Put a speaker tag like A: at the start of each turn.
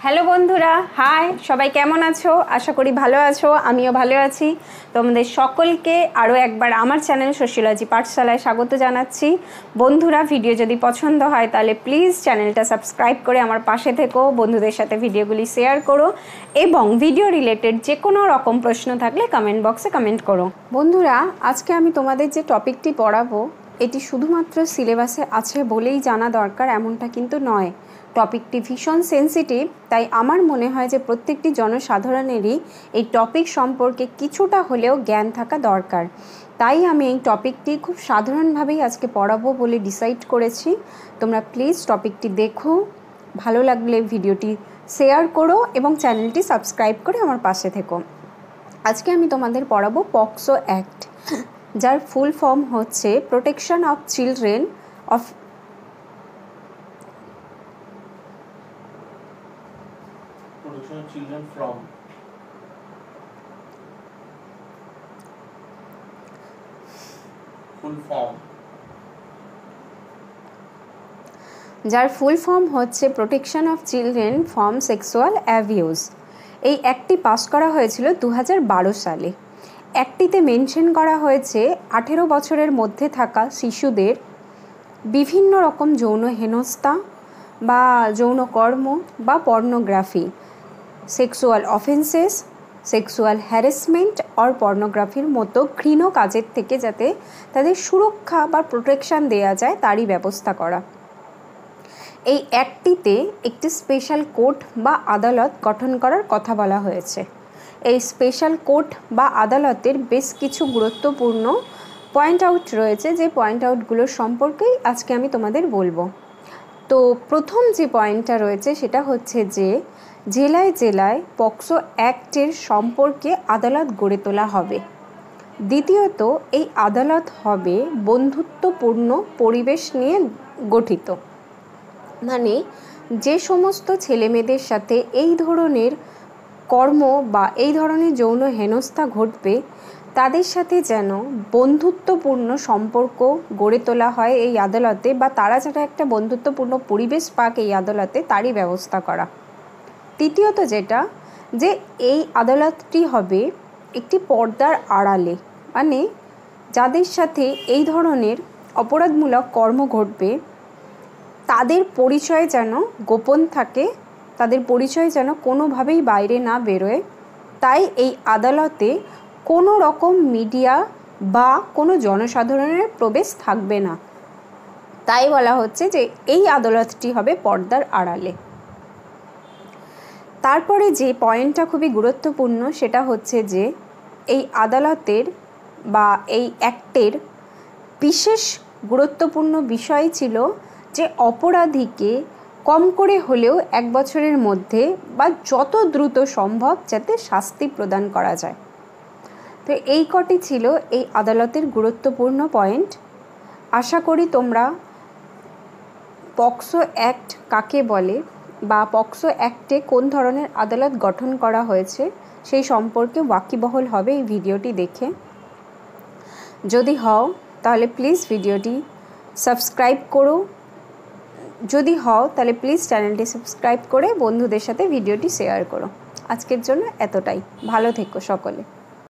A: Hello বন্ধুরা, high সবাই, কেমন আছো? আশা করি ভালো আছো, আমিও ভালো আছি। তোমাদের সকলকে আরও একবার আমার চ্যানেল সোশিওলজি পাঠশালায় স্বাগত জানাচ্ছি। বন্ধুরা, ভিডিও যদি পছন্দ হয় তাহলে প্লিজ চ্যানেলটা সাবস্ক্রাইব করে আমার পাশে থেকো, বন্ধুদের সাথে ভিডিওগুলি শেয়ার করো এবং ভিডিও রিলেটেড যে কোনো রকম প্রশ্ন থাকলে কমেন্ট বক্সে কমেন্ট করো। বন্ধুরা, আজকে আমি তোমাদের যে টপিকটি পড়াবো এটি শুধুমাত্র সিলেবাসে আছে বলেই জানা দরকার এমনটা কিন্তু নয়। টপিকটি ভীষণ সেন্সিটিভ, তাই আমার মনে হয় যে প্রত্যেকটি জনসাধারণেরই এই টপিক সম্পর্কে কিছুটা হলেও জ্ঞান থাকা দরকার। তাই আমি এই টপিকটি খুব সাধারণভাবেই আজকে পড়াবো বলে ডিসাইড করেছি। তোমরা প্লিজ টপিকটি দেখো, ভালো লাগলে ভিডিওটি শেয়ার করো এবং চ্যানেলটি সাবস্ক্রাইব করে আমার পাশে থেকো। আজকে আমি তোমাদের পড়াবো পক্সো অ্যাক্ট, যার ফুল ফর্ম হচ্ছে protection of children of
B: Protection of children from full form
A: যার ফুল ফর্ম হচ্ছে protection of children from sexual abuse. এই অ্যাক্টটি পাস করা হয়েছিল 2012 সালে। অ্যাক্টটিতে মেনশন করা হয়েছে 18 বছরের মধ্যে থাকা শিশুদের বিভিন্ন রকম যৌন হেনস্থা বা যৌন কর্ম বা pornography, sexual offences, sexual harassment আর পর্নোগ্রাফির মতো ঘৃণ্য কাজের থেকে যাতে তাদের সুরক্ষা বা প্রোটেকশন দেওয়া যায় তারই ব্যবস্থা করা। এই অ্যাক্টটিতে একটি স্পেশাল কোর্ট বা আদালত গঠন করার কথা বলা হয়েছে। এই স্পেশাল কোর্ট বা আদালতের বেশ কিছু গুরুত্বপূর্ণ পয়েন্ট আউট রয়েছে, যে পয়েন্ট আউটগুলোর সম্পর্কেই আজকে আমি তোমাদের বলবো। তো প্রথম যে পয়েন্টটা রয়েছে সেটা হচ্ছে যে জেলায় জেলায় পক্সো অ্যাক্টের সম্পর্কে আদালত গড়ে তোলা হবে। দ্বিতীয়ত, এই আদালত হবে বন্ধুত্বপূর্ণ পরিবেশ নিয়ে গঠিত, মানে যে সমস্ত ছেলেমেয়েদের সাথে এই ধরনের কর্ম বা এই ধরনের যৌন হেনস্থা ঘটবে তাদের সাথে যেন বন্ধুত্বপূর্ণ সম্পর্ক গড়ে তোলা হয় এই আদালতে, বা তারা যেন একটা বন্ধুত্বপূর্ণ পরিবেশ পাক এই আদালতে, তারই ব্যবস্থা করা। তৃতীয়ত যেটা, যে এই আদালতটি হবে একটি পর্দার আড়ালে, মানে যাদের সাথে এই ধরনের অপরাধমূলক কর্ম ঘটবে তাদের পরিচয় যেন গোপন থাকে, তাদের পরিচয় যেন কোনোভাবেই বাইরে না বেরোয়। তাই এই আদালতে কোনো রকম মিডিয়া বা কোনো জনসাধারণের প্রবেশ থাকবে না। তাই বলা হচ্ছে যে এই আদালতটি হবে পর্দার আড়ালে। তারপরে যে পয়েন্টটা খুবই গুরুত্বপূর্ণ সেটা হচ্ছে যে এই আদালতের বা এই অ্যাক্টের বিশেষ গুরুত্বপূর্ণ বিষয় ছিল যে অপরাধীকে কম করে হলেও 1 বছরের মধ্যে বা যত দ্রুত সম্ভব যাতে শাস্তি প্রদান করা যায়। তো এই কটি ছিল এই আদালতের গুরুত্বপূর্ণ পয়েন্ট। আশা করি তোমরা পক্সো অ্যাক্ট কাকে বলে বা পক্সো অ্যাক্টে কোন ধরনের আদালত গঠন করা হয়েছে সেই সম্পর্কে ওয়াকিবহল হবে এই ভিডিওটি দেখে। যদি হও তাহলে প্লিজ ভিডিওটি সাবস্ক্রাইব করো, যদি হও তাহলে প্লিজ চ্যানেলটি সাবস্ক্রাইব করে বন্ধুদের সাথে ভিডিওটি শেয়ার করো। আজকের জন্য এতটাই। ভালো থেকো সকলে।